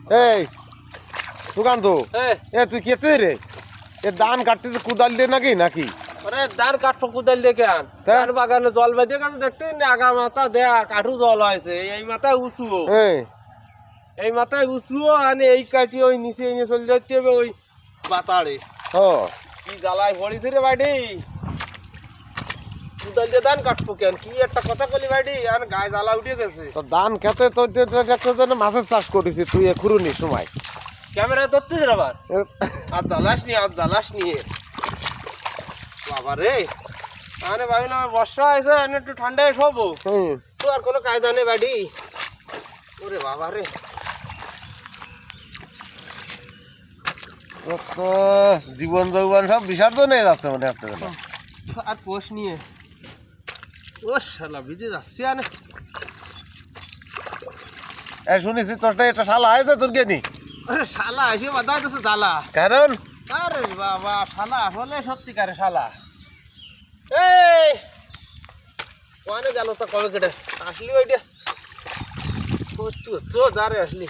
এই সুকান্ত এ তুই কেতে রে এ ধান কাটতেছে কুদাল দিয়ে নাকি আরে ধান কাটবো কুদাল দিয়ে কেন ধান বাগানে জল বেঁধে গেছে দেখতে না আগা মাথা দেয়া কাঠু জল হয়েছে এই মাথায় উঁচু এই মাথায় উঁচু আনে এই কাটি ওই নিচে এনে চলে যাইতে হবে ওই বাতাড়ে কি জ্বালায় পড়েছে রে বাড়ি কুদাল দিয়ে ধান কাটবো কেন কি একটা কথা বলি বাড়ি আর গায়ে জ্বালা উঠে গেছে তো ধান খেতে তোর জন্য মাছের চাষ করেছি তুই খুরুনি সময় ক্যামেরায় ধরতেছ আবার আর জ্বালাস নি বাবা রে মানে ভাবিলাম বর্ষা হয়েছে একটু ঠান্ডায় শোবো তো আর কোনো কায়দা নেই বাড়ি ওরে বাবা রে তো জীবন যৌবন সব বিসর্জন হয়ে যাচ্ছে মনে হচ্ছে আর পোষ নিয়ে ও শালা ভিজে যাচ্ছে আনে শুনেছি তোরটা একটা শালা হয়েছে তোর জ্ঞানী আরে শালা এসে বাধা দিচ্ছে জ্বালা কারণ আরে বাবা শালা আসলে সত্যিকারে শালা এই ওখানে গেল তা কবে কেটে আসলি ওইটা চো যারে আসলি